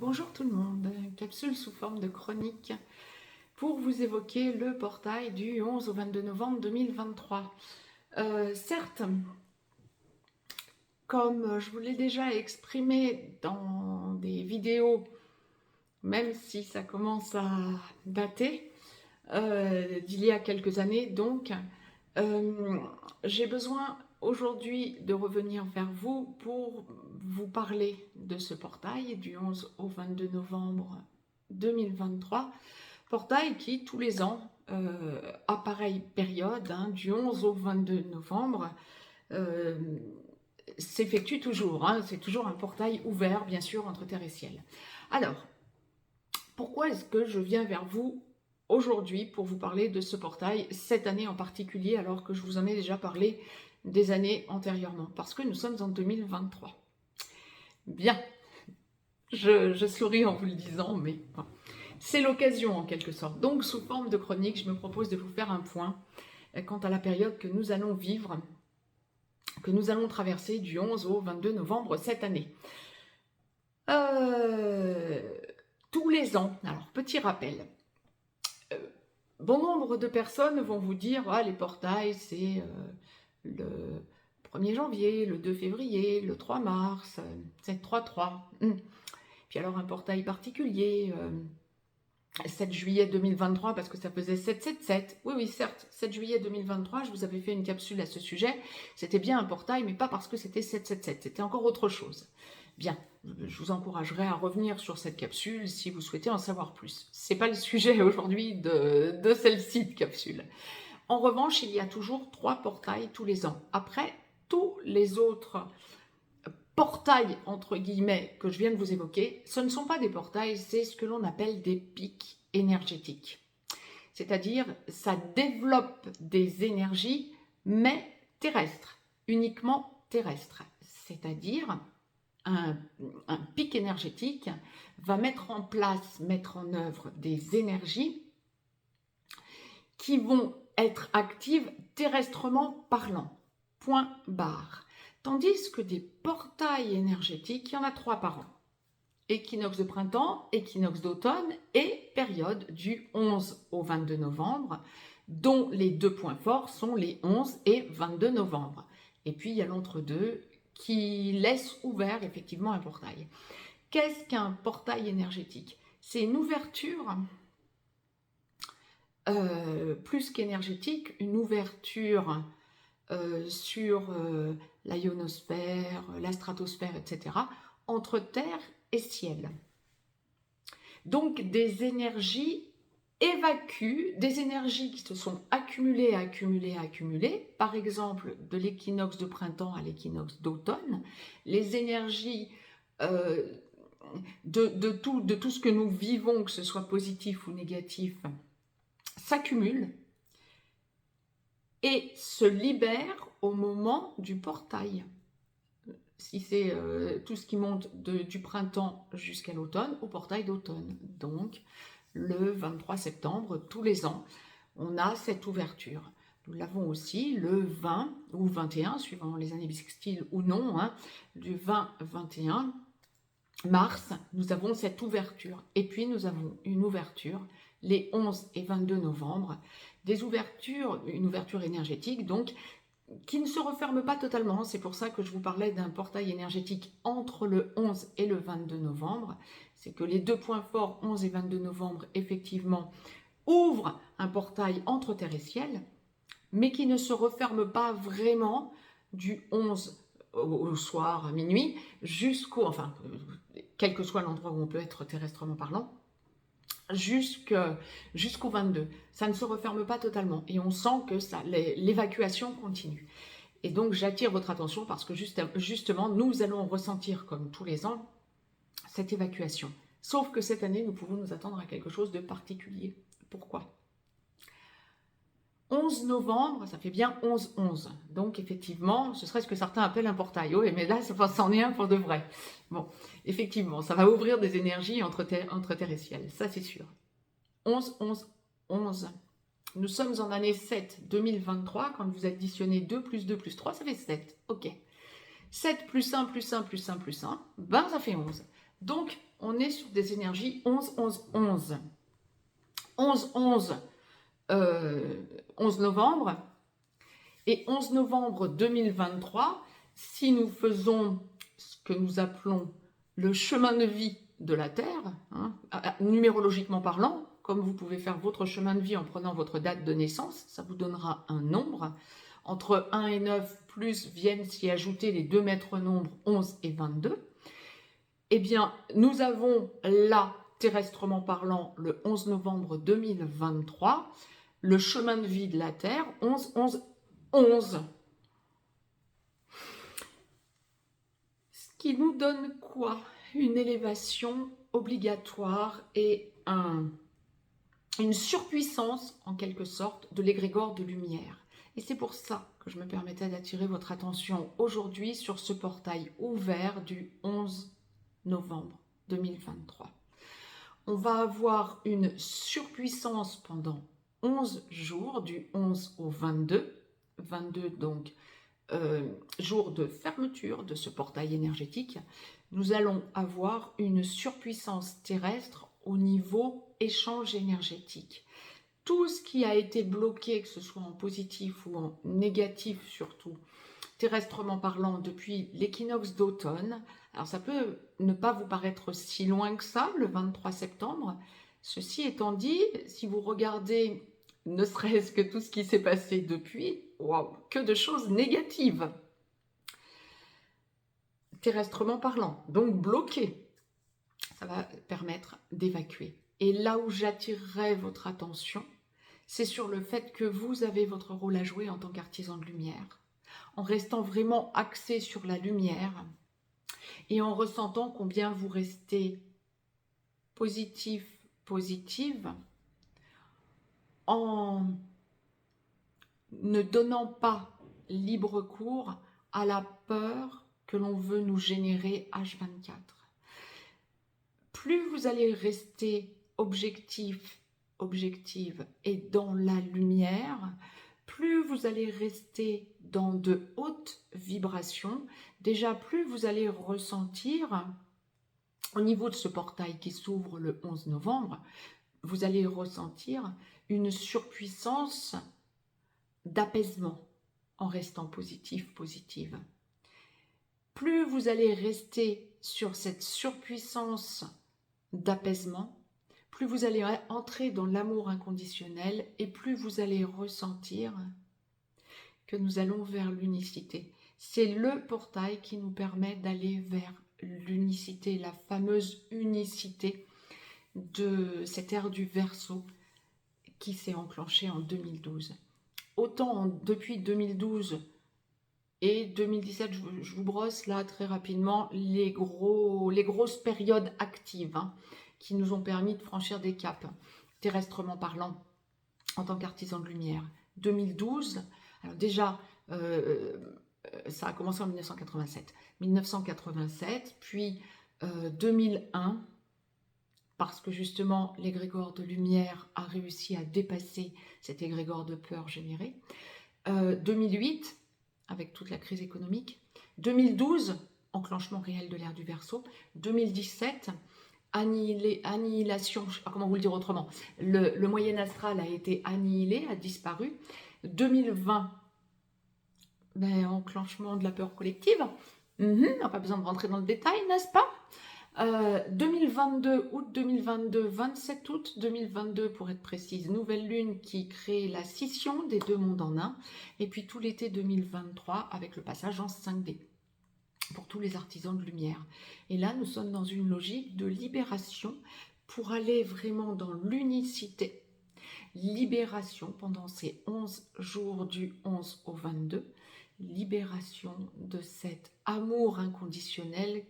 Bonjour tout le monde, capsule sous forme de chronique pour vous évoquer le portail du 11 au 22 novembre 2023. Certes, comme je vous l'ai déjà exprimé dans des vidéos, même si ça commence à dater, d'il y a quelques années, donc j'ai besoin aujourd'hui de revenir vers vous pour vous parler de ce portail du 11 au 22 novembre 2023, portail qui tous les ans, à pareille période, du 11 au 22 novembre, euh, s'effectue toujours, c'est toujours un portail ouvert bien sûr entre terre et ciel. Alors, pourquoi est-ce que je viens vers vous aujourd'hui pour vous parler de ce portail, cette année en particulier, alors que je vous en ai déjà parlé des années antérieurement? Parce que nous sommes en 2023. Bien, je souris en vous le disant, mais bon, c'est l'occasion en quelque sorte. Donc, sous forme de chronique, je me propose de vous faire un point quant à la période que nous allons vivre, que nous allons traverser du 11 au 22 novembre cette année. Tous les ans, alors petit rappel, bon nombre de personnes vont vous dire les portails, c'est le 1er janvier, le 2 février, le 3 mars, 7-3-3. Puis alors un portail particulier, 7 juillet 2023, parce que ça faisait 7-7-7. Oui, certes, 7 juillet 2023, je vous avais fait une capsule à ce sujet. C'était bien un portail, mais pas parce que c'était 7-7-7. C'était encore autre chose. Bien, je vous encouragerai à revenir sur cette capsule si vous souhaitez en savoir plus. C'est pas le sujet aujourd'hui de celle-ci de capsule. En revanche, il y a toujours 3 portails tous les ans. Après, tous les autres portails, entre guillemets, que je viens de vous évoquer, ce ne sont pas des portails, c'est ce que l'on appelle des pics énergétiques. C'est-à-dire, ça développe des énergies, mais terrestres, uniquement terrestres. C'est-à-dire, un pic énergétique va mettre en œuvre des énergies qui vont être actives terrestrement parlant. Point barre. Tandis que des portails énergétiques, il y en a 3 par an. Équinoxe de printemps, équinoxe d'automne et période du 11 au 22 novembre, dont les 2 points forts sont les 11 et 22 novembre. Et puis il y a l'entre-deux qui laisse ouvert effectivement un portail. Qu'est-ce qu'un portail énergétique? C'est une ouverture, plus qu'énergétique, une ouverture sur la ionosphère, la stratosphère, etc., entre terre et ciel. Donc des énergies évacuent, des énergies qui se sont accumulées, par exemple de l'équinoxe de printemps à l'équinoxe d'automne, les énergies de tout ce que nous vivons, que ce soit positif ou négatif, s'accumulent et se libèrent au moment du portail. Si c'est tout ce qui monte du printemps jusqu'à l'automne, au portail d'automne. Donc, le 23 septembre, tous les ans, on a cette ouverture. Nous l'avons aussi le 20 ou 21, suivant les années bissextiles ou non, du 20-21 mars, nous avons cette ouverture. Et puis, nous avons une ouverture les 11 et 22 novembre, une ouverture énergétique, donc, qui ne se referme pas totalement. C'est pour ça que je vous parlais d'un portail énergétique entre le 11 et le 22 novembre. C'est que les 2 points forts, 11 et 22 novembre, effectivement, ouvrent un portail entre terre et ciel, mais qui ne se referme pas vraiment du 11 au soir, à minuit, quel que soit l'endroit où on peut être terrestrement parlant, jusqu'au 22. Ça ne se referme pas totalement et on sent que l'évacuation continue. Et donc j'attire votre attention parce que justement, nous allons ressentir comme tous les ans cette évacuation. Sauf que cette année, nous pouvons nous attendre à quelque chose de particulier. Pourquoi ? 11 novembre, ça fait bien 11-11. Donc, effectivement, ce serait ce que certains appellent un portail. Oui, mais là, c'en est un pour de vrai. Bon, effectivement, ça va ouvrir des énergies entre terre et ciel. Ça, c'est sûr. 11-11-11. Nous sommes en année 7, 2023. Quand vous additionnez 2 plus 2 plus 3, ça fait 7. OK. 7 plus 1 plus 1 plus 1 plus 1, ben ça fait 11. Donc, on est sur des énergies 11-11-11. 11-11, 11 novembre, et 11 novembre 2023, si nous faisons ce que nous appelons le chemin de vie de la Terre, hein, numérologiquement parlant, comme vous pouvez faire votre chemin de vie en prenant votre date de naissance, ça vous donnera un nombre. Entre 1 et 9, plus viennent s'y ajouter les deux maîtres nombres 11 et 22. Eh bien, nous avons là, terrestrement parlant, le 11 novembre 2023, le chemin de vie de la Terre, 11, 11, 11. Ce qui nous donne quoi? Une élévation obligatoire et une surpuissance, en quelque sorte, de l'égrégore de lumière. Et c'est pour ça que je me permettais d'attirer votre attention aujourd'hui sur ce portail ouvert du 11 novembre 2023. On va avoir une surpuissance pendant 11 jours, du 11 au 22. 22 donc, jour de fermeture de ce portail énergétique. Nous allons avoir une surpuissance terrestre au niveau échange énergétique. Tout ce qui a été bloqué, que ce soit en positif ou en négatif surtout, terrestrement parlant, depuis l'équinoxe d'automne. Alors ça peut ne pas vous paraître si loin que ça, le 23 septembre. Ceci étant dit, si vous regardez ne serait-ce que tout ce qui s'est passé depuis, waouh, que de choses négatives, terrestrement parlant, donc bloqué. Ça va permettre d'évacuer. Et là où j'attirerai votre attention, c'est sur le fait que vous avez votre rôle à jouer en tant qu'artisan de lumière, en restant vraiment axé sur la lumière et en ressentant combien vous restez positif, positive, en ne donnant pas libre cours à la peur que l'on veut nous générer H24. Plus vous allez rester objectif, objective et dans la lumière, plus vous allez rester dans de hautes vibrations, déjà plus vous allez ressentir, au niveau de ce portail qui s'ouvre le 11 novembre, vous allez ressentir une surpuissance d'apaisement en restant positif, positive. Plus vous allez rester sur cette surpuissance d'apaisement, plus vous allez entrer dans l'amour inconditionnel et plus vous allez ressentir que nous allons vers l'unicité. C'est le portail qui nous permet d'aller vers l'unicité, la fameuse unicité de cette ère du Verseau qui s'est enclenchée en 2012. Autant depuis 2012 et 2017, je vous brosse là très rapidement les grosses périodes actives, hein, qui nous ont permis de franchir des caps, terrestrement parlant, en tant qu'artisan de lumière. 2012, alors déjà, ça a commencé en 1987. 1987, puis 2001, parce que justement l'égrégore de lumière a réussi à dépasser cet égrégore de peur généré. 2008, avec toute la crise économique. 2012, enclenchement réel de l'ère du Verseau. 2017, annihilation, je ne sais pas comment vous le dire autrement, le moyen astral a été annihilé, a disparu. 2020, enclenchement de la peur collective. On n'a pas besoin de rentrer dans le détail, n'est-ce pas? 2022, août 2022, 27 août 2022 pour être précise, nouvelle lune qui crée la scission des deux mondes en un, et puis tout l'été 2023 avec le passage en 5D pour tous les artisans de lumière. Et là, nous sommes dans une logique de libération pour aller vraiment dans l'unicité. Libération pendant ces 11 jours du 11 au 22, libération de cet amour inconditionnel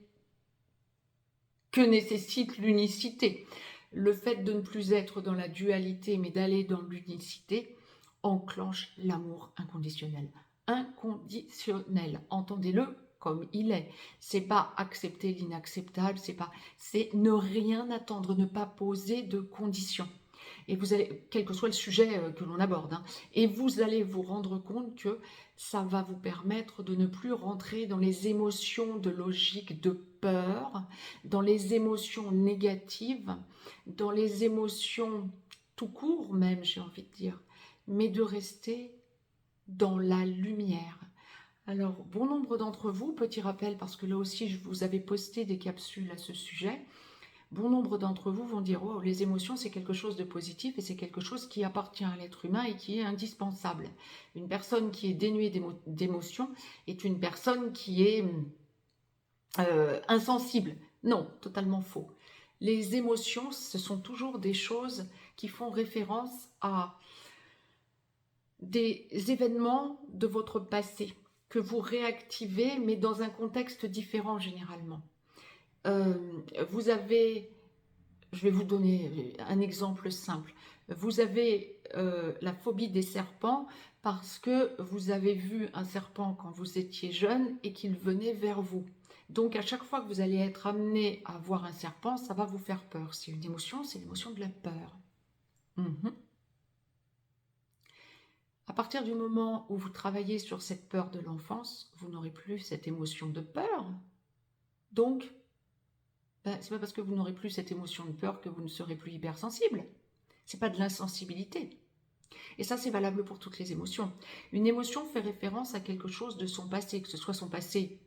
que nécessite l'unicité. Le fait de ne plus être dans la dualité, mais d'aller dans l'unicité, enclenche l'amour inconditionnel. Inconditionnel, entendez-le comme il est. C'est pas accepter l'inacceptable, c'est ne rien attendre, ne pas poser de conditions. Et vous allez, quel que soit le sujet que l'on aborde, hein, et vous allez vous rendre compte que ça va vous permettre de ne plus rentrer dans les émotions de logique de peur, dans les émotions négatives, dans les émotions tout court même, j'ai envie de dire, mais de rester dans la lumière. Alors, bon nombre d'entre vous, petit rappel, parce que là aussi, je vous avais posté des capsules à ce sujet, bon nombre d'entre vous vont dire « Oh, les émotions, c'est quelque chose de positif et c'est quelque chose qui appartient à l'être humain et qui est indispensable. » Une personne qui est dénuée d'émotions est une personne qui est insensible. Non, totalement faux. Les émotions, ce sont toujours des choses qui font référence à des événements de votre passé que vous réactivez, mais dans un contexte différent généralement. Vous avez, je vais vous donner un exemple simple, vous avez la phobie des serpents parce que vous avez vu un serpent quand vous étiez jeune et qu'il venait vers vous. Donc à chaque fois que vous allez être amené à voir un serpent, ça va vous faire peur. C'est une émotion, c'est l'émotion de la peur. À partir du moment où vous travaillez sur cette peur de l'enfance, vous n'aurez plus cette émotion de peur. Donc, c'est pas parce que vous n'aurez plus cette émotion de peur que vous ne serez plus hypersensible. C'est pas de l'insensibilité. Et ça, c'est valable pour toutes les émotions. Une émotion fait référence à quelque chose de son passé, que ce soit son passé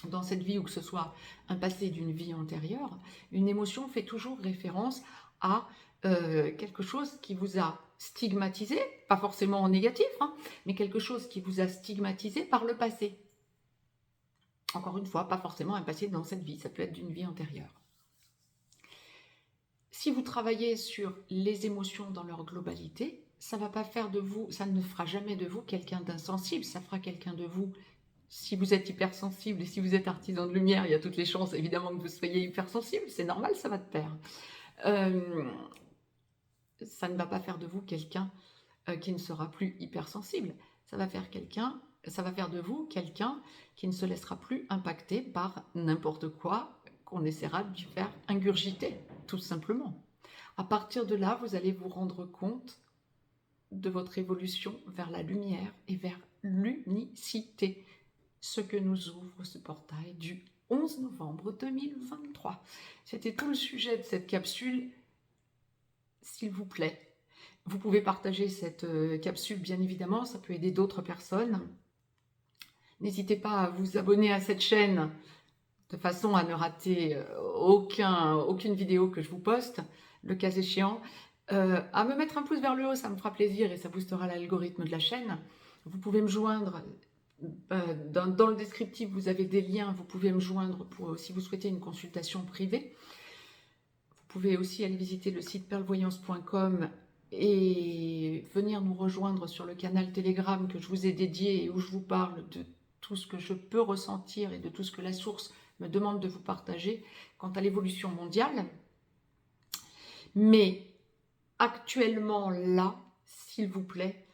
dans cette vie ou que ce soit un passé d'une vie antérieure. Une émotion fait toujours référence à quelque chose qui vous a stigmatisé, pas forcément en négatif, hein, mais quelque chose qui vous a stigmatisé par le passé. Encore une fois, pas forcément un passé dans cette vie, ça peut être d'une vie antérieure. Si vous travaillez sur les émotions dans leur globalité, ça va pas faire de vous, ça ne fera jamais de vous quelqu'un d'insensible, ça fera quelqu'un de vous. Si vous êtes hypersensible et si vous êtes artisan de lumière, il y a toutes les chances évidemment que vous soyez hypersensible, c'est normal, ça va de pair. Ça ne va pas faire de vous quelqu'un qui ne sera plus hypersensible. Ça va faire de vous quelqu'un qui ne se laissera plus impacter par n'importe quoi qu'on essaiera de lui faire ingurgiter, tout simplement. À partir de là, vous allez vous rendre compte de votre évolution vers la lumière et vers l'unicité, ce que nous ouvre ce portail du 11 novembre 2023. C'était tout le sujet de cette capsule. S'il vous plaît, vous pouvez partager cette capsule, bien évidemment, ça peut aider d'autres personnes. N'hésitez pas à vous abonner à cette chaîne de façon à ne rater aucune vidéo que je vous poste, le cas échéant. À me mettre un pouce vers le haut, ça me fera plaisir et ça boostera l'algorithme de la chaîne. Vous pouvez me joindre, dans le descriptif, vous avez des liens, vous pouvez me joindre si vous souhaitez une consultation privée. Vous pouvez aussi aller visiter le site perlevoyance.com et venir nous rejoindre sur le canal Telegram que je vous ai dédié et où je vous parle de tout ce que je peux ressentir et de tout ce que la source me demande de vous partager quant à l'évolution mondiale. Mais actuellement là, s'il vous plaît,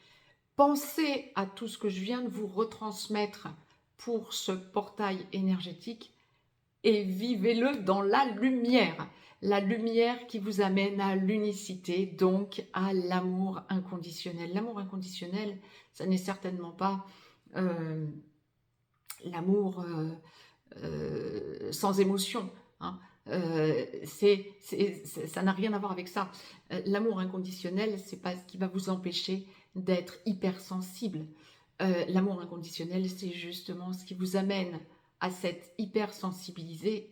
pensez à tout ce que je viens de vous retransmettre pour ce portail énergétique et vivez-le dans la lumière. La lumière qui vous amène à l'unicité, donc à l'amour inconditionnel. L'amour inconditionnel, ça n'est certainement pas l'amour sans émotion. Hein. Ça n'a rien à voir avec ça. L'amour inconditionnel, c'est pas ce qui va vous empêcher d'être hypersensible. L'amour inconditionnel, c'est justement ce qui vous amène à cette hypersensibilité,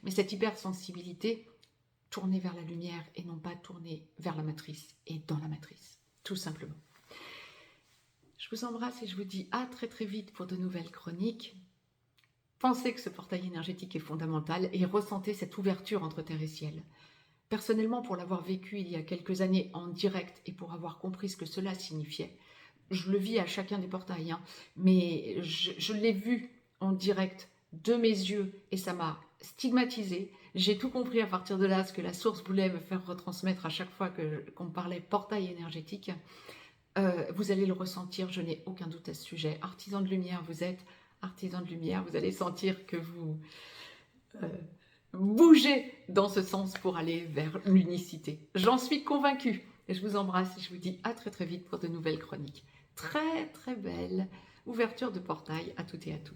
mais cette hypersensibilité tournée vers la lumière et non pas tournée vers la matrice et dans la matrice, tout simplement. Je vous embrasse et je vous dis à très très vite pour de nouvelles chroniques. Pensez que ce portail énergétique est fondamental et ressentez cette ouverture entre terre et ciel. Personnellement, pour l'avoir vécu il y a quelques années en direct et pour avoir compris ce que cela signifiait, je le vis à chacun des portails, hein, mais je l'ai vu en direct de mes yeux et ça m'a stigmatisée. J'ai tout compris à partir de là, ce que la source voulait me faire retransmettre à chaque fois qu'on me parlait portail énergétique. Vous allez le ressentir, je n'ai aucun doute à ce sujet. Artisan de lumière, vous êtes artisan de lumière, vous allez sentir que vous bougez dans ce sens pour aller vers l'unicité. J'en suis convaincue. Et je vous embrasse et je vous dis à très très vite pour de nouvelles chroniques. Très très belle ouverture de portail à toutes et à tous.